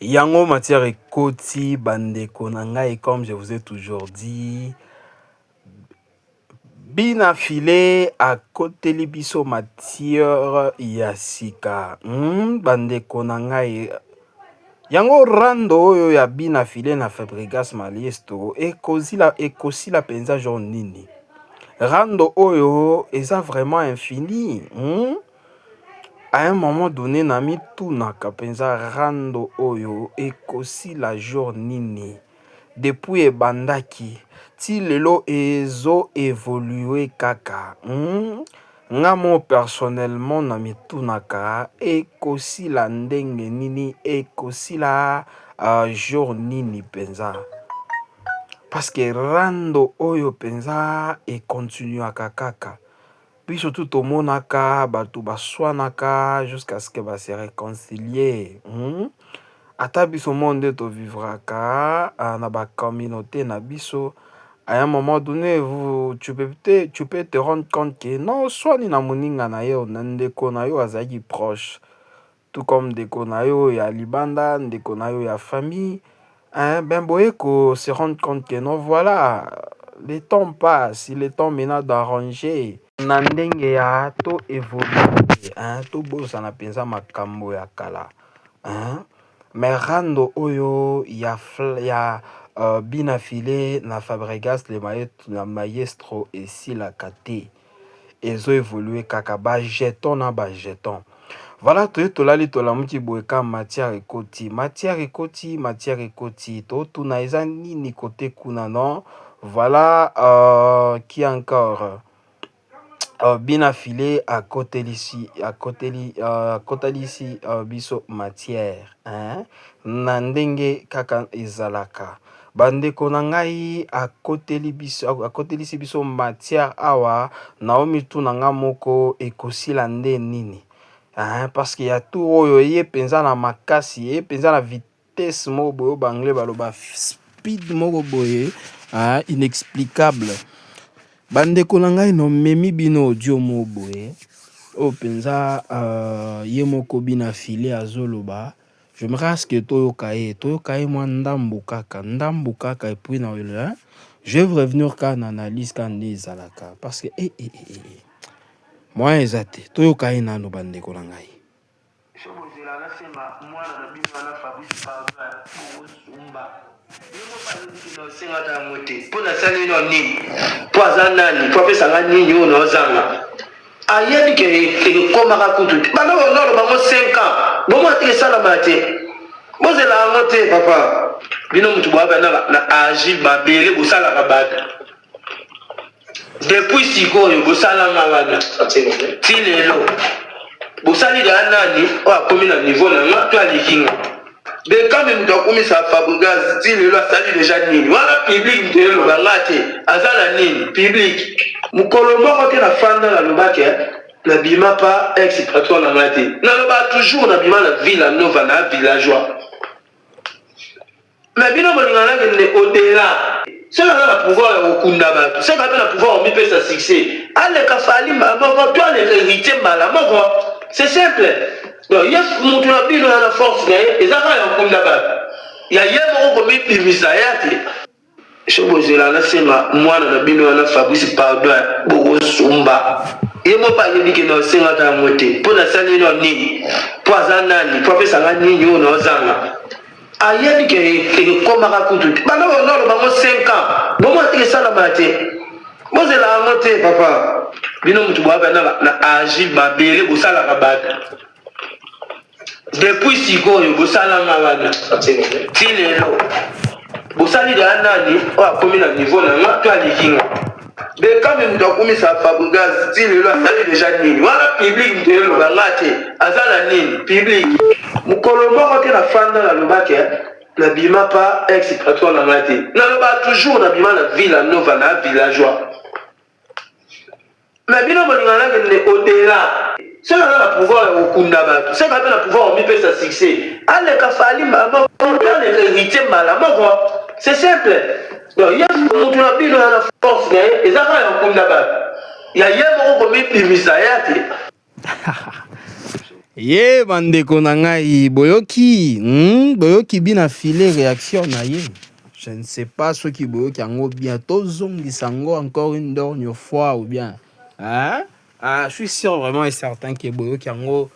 Yango matière ekoti bandeko na ngai, comme je vous ai toujours dit, bina filé à côté libiso matière ya sika. Bandeko na ngai. Yango rando oyo ya bina filé na Fabregas Maliestro ekosi la penza genre nini. Rando oyo eza vraiment infini. À un moment donné, nami tunaka penza rando oyo ekosi la jour nini. Depuis ebandaki, ti lelo ezo évolué kaka. Ngamo personnellement nami tunaka ekosi la ndenge nini, ekosi la jour nini penza. Parce que rando oyo penza e continuaka kaka. Puis surtout tomonaka batu baswanaka jusqu'à ce que ba se réconcilier. Ata biso monde to vivraka na ba communauté na biso. À un moment donné, tu peux te rendre compte que non, swani na moninga na yo, ndeko na yo azaki proche. Tout comme ndeko na yo ya libanda, ndeko na yo ya famille. Ben boyeko se rendre compte que non, voilà, le temps passe, il est temps maintenant d'arranger. Na ndenge ya to évoluer, to bosa na penza makambo ya kala. Mais rando oyo ya bina filé na Fabregas le maestro et si la kate. Ezo évolué kaka ba jeton na ba jeton. Voilà, tolali tolamuki boeka matière ekoti. Matière ekoti. To tuna eza nini kote kuna non. Voilà, qui encore bina filé à côté ici, biso matière. Nandenge kaka ezalaka. Bandeko na ngai akoteli biso matière awa naomi tu nanga moko ekosila nde nini. Parce qu'il y a tout oyo ye penza na makasi, ye penza na vitesse moko boyo banglais baloba speed moko boye, inexplicable. Bandeko na ngai no memi bino audio moko boye o penza ye moko bina filé azoloba. J'aimerais à ce que toyoka ye mwa ndambu kaka et puis na je vais revenir quand analyse quand ezalaka parce que moi ezate toyoka ye nano bandeko na ngai. Pona sali no nini po aza nani po apesanga nini oyo naozanga ayebi ke ekomaka kutu te bana bonolo bango 5 ans bomo ate esalama te bozela yango te papa bino mutu boyaba na agi babele bosalaka bato depuis sikoyo bosalanga wana ti lelo bosali da nani oyo akomi na niveau na nga to alikinga de quand même mutu akomisa Fabregas ti lelo asali deja nini wana public mutu elobanga te aza na nini public mukolo moko te na fanda nalobaki na bima pa ex-patron na nga te naloba toujours na bima na ville nova na villageois mais bino bolinga nakende au-delà soki aza na pouvoir ya kokunda bato soki aza na pouvoir omipesa succès aleka fali mbala moko to aleka héritier mbala moko c'est simple. Donc ye mutu na bino ya na force na ye eza kaka ya kokunda bato ya ye moko komipimisa ya te so bozela nasenga mwana na bino wana Fabrice pardon bokosumba ye mo pa yebi ke na osengaka yango te mpo nasali no nini po aza nani po apesanga nini oyo naozanga ayebi ke ekomaka kutu te bana bonolo bango 5 ans bomo ate esalama te bozela yango te papa bino mutu boyaba na agi babele bosalaka bato depuis sikoyo bosalanga wana ti lelo bosali da nani oyo akomi na niveau na nga to alikinga de quand même mutu akomisa Fabregas ti lelo asali deja nini wana public mutu elobanga te aza na nini public mukolo moko te na fanda nalobaki na bima pa ex-patron na nga te naloba toujours na bima na ville nova na villageois mais bino bolinga nakende au-delà soki aza na pouvoir ya kokunda bato soki aza na pouvoir omipesa succès aleka fali mbala moko to aleka héritier mbala moko c'est simple. Donc ye mutu na bino ya na force na ye eza kaka ya kokunda bato ya ye moko komipimisa ya te Ye bandeko na ngai boyoki boyoki bina filer réaction na ye. Je ne sais pas ce qui boyoki yango bien tozongisa ngo encore une dernière fois ou bien hein? Ah, je suis sûr vraiment et certain que boyoki yango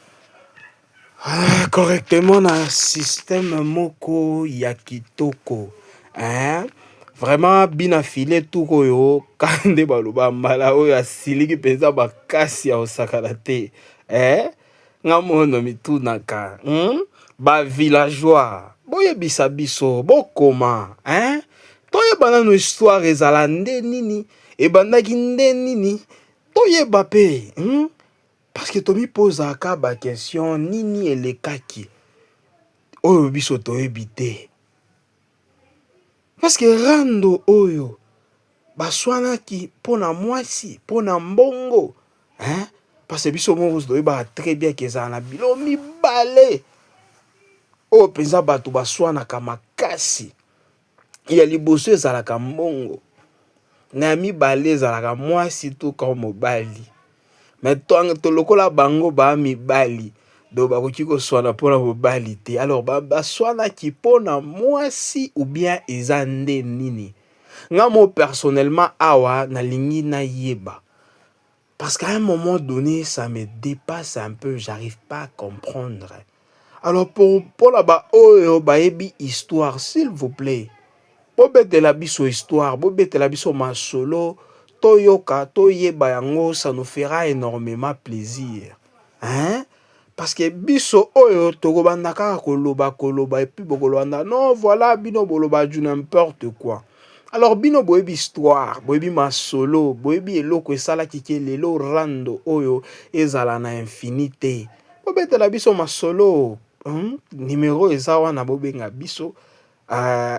correctement na système moko ya kitoko hein? Vraiment bina filer tout koyo kande baloba mbala oyo asiliki penza bakasi ya osakana te hein? Nga mono mitunaka ba villageois boyebisa biso bokoma hein? Toyeba no histoire ezala nde nini ebandaki nde nini toyeba pe parce que tomi posa ka ba question nini elekaki oyo biso toyebi te parce que rando oyo baswanaki pona mwasi pona mbongo hein? Parce que biso moko toyeba très bien que ezala na bilo mibale oyo penza bato baswanaka makasi ya liboso ezalaka mbongo na ya mibale ezalaka mwasi to ka mobali mais tolokola bango ba mibali do bakoki koswana mpona mobali te alors baswanaki mpona mwasi ou bien eza nde nini nga mo personnellement awa nalingi nayeba. Parce qu'à un moment donné, ça me dépasse un peu, j'arrive pas à comprendre. Alors pour là-bas, oh, baebi histoire, s'il vous plaît. Bobete la biso histoire, bobete la biso masolo, toyoka, toyeba yango, ça nous fera énormément plaisir. Hein? Parce que biso oyo tokobanda kaka koloba et puis bokolanda non voilà bino boloba du n'importe quoi. Alors bino boyebi histoire, boyebi masolo, boyebi eloko esalaki ke lelo rando oyo ezala na infinité. Bobetela biso masolo, numéro eza wana bobenga biso,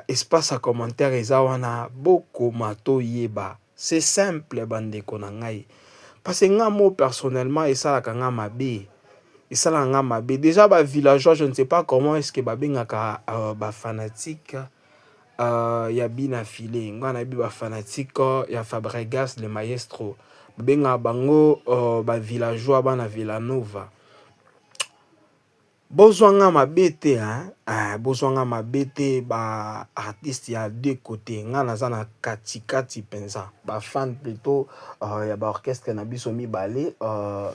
espace à commentaire eza wana bokoma toyeba. C'est simple bandeko na ngai. Parce que nga mo personnellement esalaka nga mabe. Esalaka nga mabe. Déjà ba villageois, je ne sais pas comment est-ce que babengaka ba fanatique. Ya bina file nga na bi ba fanatique ya Fabregas le maestro benga bango ba villageois bana Villanova bozwanga mabete hein bozwanga mabete ba artiste ya deux côtés nga naza na kati penza ba fan plutôt ya ba orchestre na biso mibale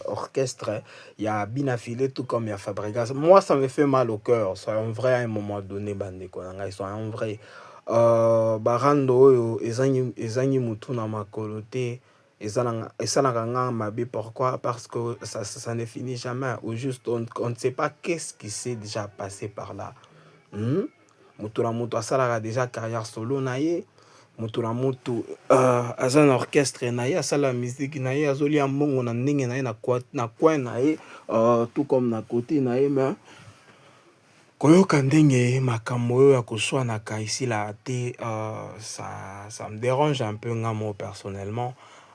orchestre ya bina file tout comme ya Fabregas. Moi ça me fait mal au cœur, soyons vrai à un moment donné bandeko na ngai, soyons vrai. Barando oyo ezangi mutu na makolo te esalaka nga mabe. Pourquoi? Parce que ça ne finit jamais. Au juste on ne sait pas qu'est-ce qui s'est déjà passé par là. Mutu na mutu asalaka déjà carrière solo na ye, mutu na mutu aza na orchestre na ye, asala musique na ye, azolia mbongo na ndenge na ye na coin na ye, tout comme na côté na ye. Mais koyoka ndenge makambo oyo ya koswanaka ici là te, ça me dérange un peu nga moi personnellement.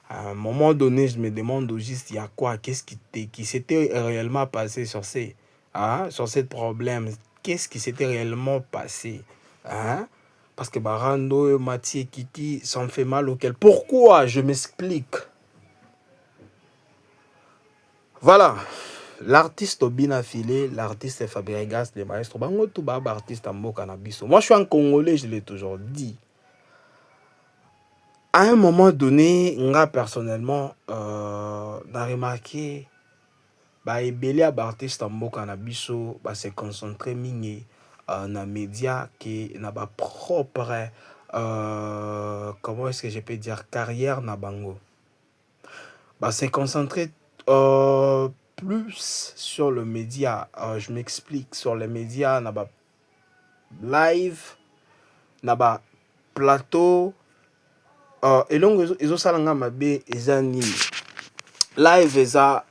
À un moment donné, je me demande juste il y a quoi, qu'est-ce qui s'était réellement passé sur sur ce problème, qu'est-ce qui s'était réellement passé, hein? Parce que Barando, Mathieu, Kiki, ça me fait mal auquel. Pourquoi? Je m'explique. Voilà. L'artiste Obina Filé, l'artiste Fabregas, le maestro, bango tout bas artiste en mboka na biso. Moi je suis un Congolais, je l'ai toujours dit. À un moment donné, nga personnellement, n'a remarqué ba ebele ya artiste en mboka na biso ba se concentrer mingi na média qui na ba propre comment est-ce que je peux dire carrière na bango. Ba se concentrer plus sur le média, je m'explique, sur les médias, na ba live, na ba plateau, et donc ils ont salanga mabe eza nini live eza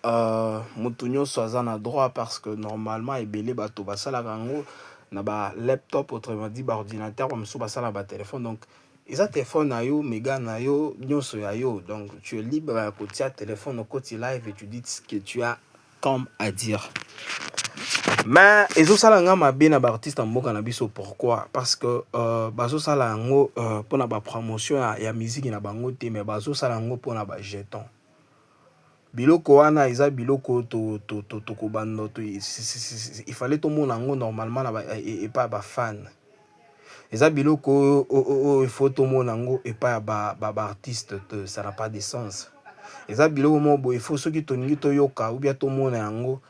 mutu nyonso aza na droit parce que normalement ebele bato basalaka yango na ba laptop, autrement dit ba ordinateur, bamosusu basala ba téléphone. Donc eza téléphone na yo, méga na yo, nyonso ya yo, donc tu es libre à côté téléphone au côté live et tu dis ce que tu as comme à dire. Mais ezosala nga mabe na ba artiste mboka na biso. Pourquoi? Parce que bazosala yango pona ba promotion ya musique na bango te, mais bazosala yango pona ba jeton. biloko wana eza biloko to kobanda to il fallait tout monde ngo normalement na et pas ba fan eza biloko il faut tout monde ngo et pas ba artiste, ça n'a pas de sens. Eza biloko mo bo il faut ceux qui toningi to yoka ou bien tout monde ngo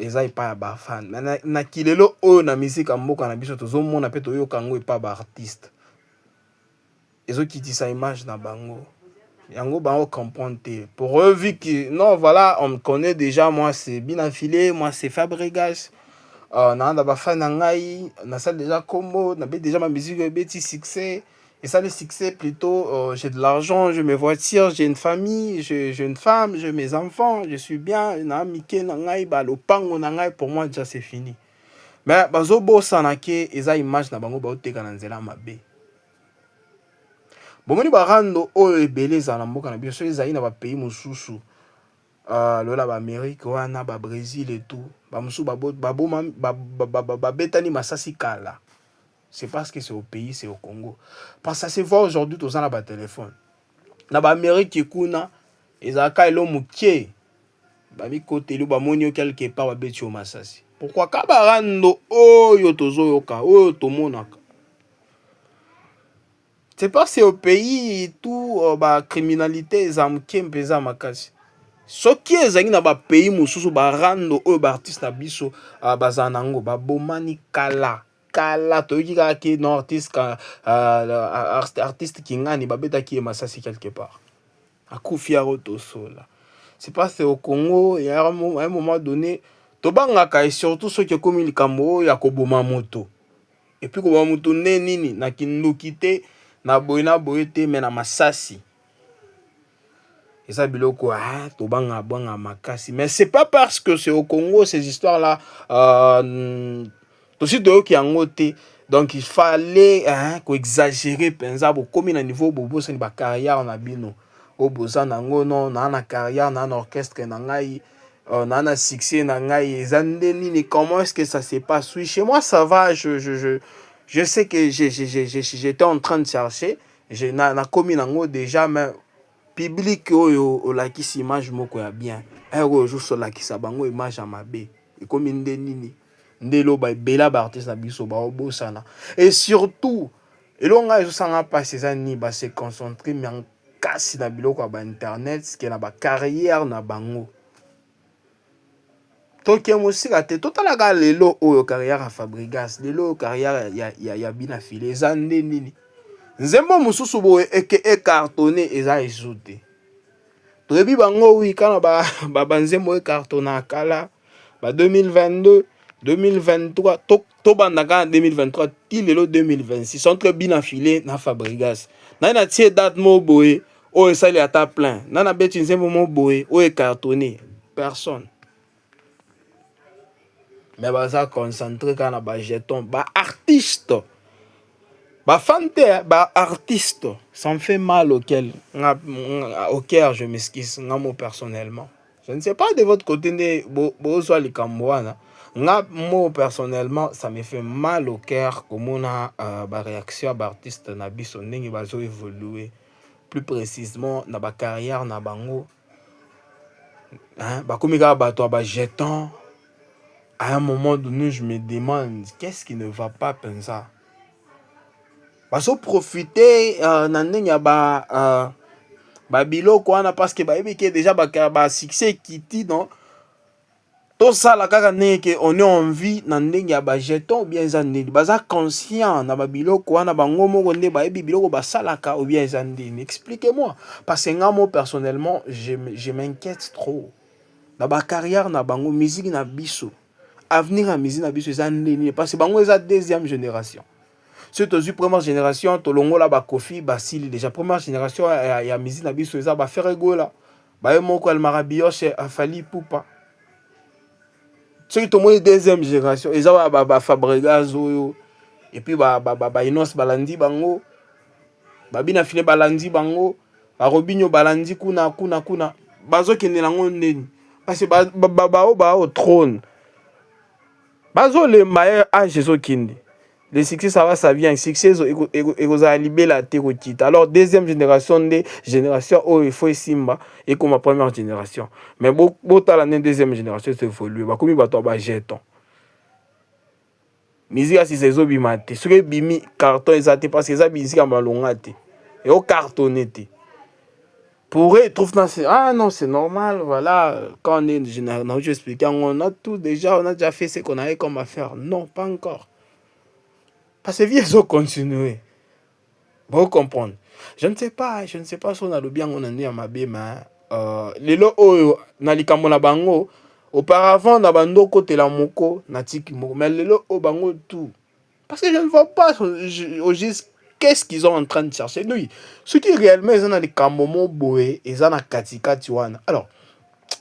eza pas ba fan na kilelo o na musique mboka na biso tozo mona pe to yoka ngo et pas ba artiste ezo kitisa image na bango. Yango bango comprendre. Pour eux, vu que non, voilà, on me connaît déjà, moi c'est Binafilé, moi c'est Fabregas. On a des fans on a ça déjà comme on a déjà ma musique petit succès. Et ça le succès plutôt, j'ai de l'argent, j'ai mes voitures, j'ai une famille, j'ai une femme, j'ai mes enfants, je suis bien. Na Mickey nangai ba le pango nangai pour moi déjà c'est fini. Mais bazo bossa nake eza image na bango ba oteka na nzela mabe. Bomoni barando oyo ebele za na mboka na biso so ezali na ba pays mosusu lola ba Amérique wana ba Brésil et tout ba mosusu ba betani masasi kala. C'est parce que c'est au pays, c'est au Congo. Parce que ça se voit aujourd'hui tous na ba téléphone. Na ba Amérique kuna ezaka elo mukie ba mi côté lo ba moni quelque part ba beti o masasi. Pourquoi ka barando oyo tozo yoka oyo tomonaka. C'est pas c'est au pays tout ba criminalité ezamke mpeza makasi. Soki ezangi na ba pays mosusu ba rando o ba artiste na biso bazanango ba bomani kala toki ka ki no artiste artiste kingani ba beta ki masasi quelque part. Akufia roto sola. C'est pas c'est au Congo il y a un moment donné to bangaka et surtout ceux qui comme likambo ya koboma moto. Et puis koboma moto nini na kinokite na boyete mais na masasi. Et ça biloko to banga makasi. Mais c'est pas parce que c'est au Congo ces histoires là aussi de qui en côté. Donc il fallait ko exagérer penza bo comme na niveau bobo c'est ba carrière na bino. O boza nango non na carrière na orchestre na ngai na succès na ngai ezandeni comment est-ce que ça se passe? Oui, chez moi ça va, je sais que j'étais en train de chercher. J'ai na commis nango déjà mais public oyo la qui image moko ya bien. Ero jo so la qui sa bango image à mabe. Et comme inde nini ndelo ba bela ba artiste na biso ba obosana. Et surtout elonga zo sanga passer ça ni ba se concentrer mais en kasi na biloko ba internet ce qui na ba carrière na bango. Toke musika te totalaka lelo oyo carrière à Fabregas lelo carrière ya Binafilé zande nini nzembo mususu boye cartonné eza ezoute toyebi bango wi kana ba nzembo cartonna kala ba 2022 2023 to bandaka 2023 ti lelo 2026 entre Binafilé na Fabregas na tie date mo boye o esali ata plein na beti nzembo mo boye o cartonné personne. Mais baza concentré quand na ba jeton ba artiste ba fante ba artiste ça me fait mal au cœur je m'excuse moi personnellement je ne sais pas de votre côté ne bozo likamboana moi personnellement ça me fait mal au cœur comme on a ba réaction ba artiste na biso ndenge bazo évoluer plus précisément na ba carrière na bango ba komika bato ba jeton. À un moment donné, je me demande qu'est-ce qui ne va pas penser. Parce que profiter n'andeng ba biloko wana parce que ba ebike déjà ba succès qui dit non. Tout ça la kaka neke on est en vie n'andeng ba jeton ou bien zandé. Baza conscient na ba biloko wana bango moko nde ba ebi biloko ba salaka ou bien zandé. Expliquez-moi parce que moi personnellement, je m'inquiète trop. Na ba carrière na bango musique na biso. Avenir à musique na biso ezandeni parce que bango eza deuxième génération. C'est aussi première génération tolongo la ba Kofi Basili déjà première génération ya musique na biso eza ba Ferego la ba moko el Marabioche Afali Poupa. C'est tout monde deuxième génération eza ba Fabregas oyo et puis ba Inos Balandi bango ba Binafilé Balandi bango ba Robinho Balandi kuna bazo kende nango ndeni parce que ba au trône. Bazo le maye âge zo kindi. le succès ça va ça vient succès et vous allez libérer la alors deuxième génération de génération oh il faut simba et comme ma première génération mais beau la deuxième génération c'est évolué bah comme bato ba jeton musique si c'est bimate ce que bimi carton exact parce que ça musique à malongate et au cartonné pour eux, ils trouvent ah non, c'est normal, voilà. Quand on est une génération, je explique, on a déjà fait ce qu'on avait comme affaire. Non, pas encore. Parce que ils ont continué. Vous comprenez. Je ne sais pas si on a le bien, on en est à ma bima. Les lots, na likambo na bango. Auparavant, na bando côté la moko, na tiki moko. Mais les lots, bango tout. Parce que je ne vois pas au juste qu'est-ce qu'ils sont en train de chercher. Oui, ce qui réellement, ils ont des kamomo boé, ils ont des katika tuana. Alors,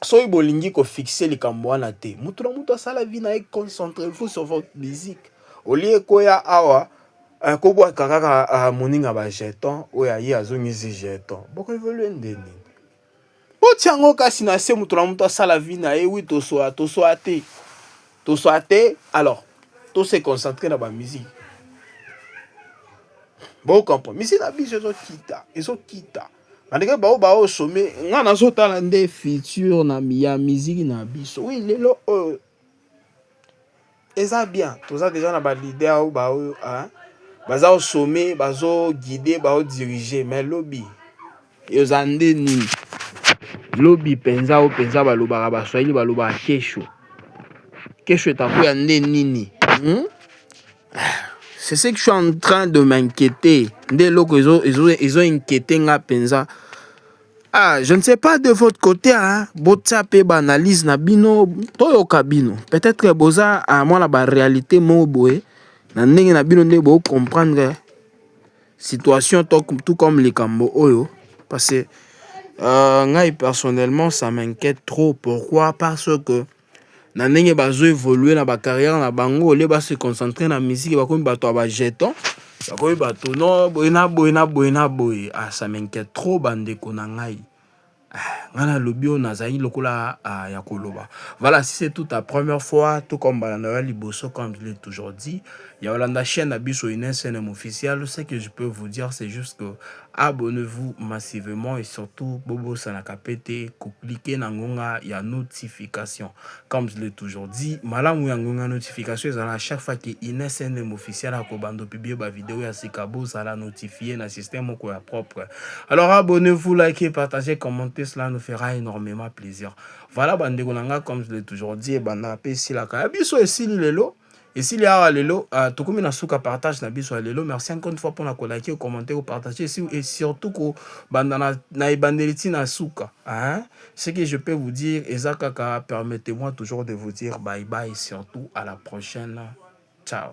si vous voulez fixer les kamoana te, mutu ça la vie na concentrez-vous sur votre musique. Au lieu que ya awa, ko boa kaka moninga ba jeton, o ya yi azongizi jeton. Boko évoluer ndeni. Bo tiango kasi na se mutu ça la vie na oui to soate. To soate, alors, to se concentrer dans la musique. Bon comprendre mais c'est la biso ezokita bandeke bao sommet nga nazotala nde futur na ya musique na biso oui lelo eza bien toza déjà na ba leader ou bao baza au sommet bazo guider bao diriger mais lobby yozande nini lobby penza o penza balobaka baswahili balobaka kesho etakuya nde nini C'est ce que je suis en train de m'inquiéter. Dès lors qu'ils ont inquiété nga penza. Ah, je ne sais pas de votre côté, hein. Botsape banalise na bino, toyoka bino. Peut-être que boza à moi la réalité mo boé. Na ndenge na bino ne bo comprendre situation tout comme les kambo oyo parce que nga personnellement ça m'inquiète trop. Pourquoi? Parce que na ndenge bazo évoluer na ba carrière na bango le ba se concentrer na musique ba komi bato ba jeton ba komi bato no boina boy ah ça m'inquiète trop bande ko na ngai ngana lobio nazali lokola ya koloba. Voilà, si c'est toute ta première fois tout comme Noël Liboso comme je l'ai toujours dit, il y a la chaîne Abiso une chaîne officielle, ce que je peux vous dire c'est juste que abonnez-vous massivement et surtout bobo sanakapete cliquez na ngonga ya notification comme je l'ai toujours dit malamu ya ngonga notification à chaque fois que une chaîne officielle a kobando publier ba vidéo ya sikabo ça la notifier na système moko ya propre. Alors abonnez-vous, likez, partagez, commentez, cela nous fera énormément plaisir. Voilà bande konanga comme je l'ai toujours dit banda pe sila ka biso esili lelo. Et s'il y a lelo, tout na souka partage na biso lelo. Merci encore une fois pour la liker, commenter ou partager et surtout que bandana na ibandeliti na souka. Hein? Ce que je peux vous dire, Ezakaka, permettez-moi toujours de vous dire bye bye et surtout à la prochaine. Ciao.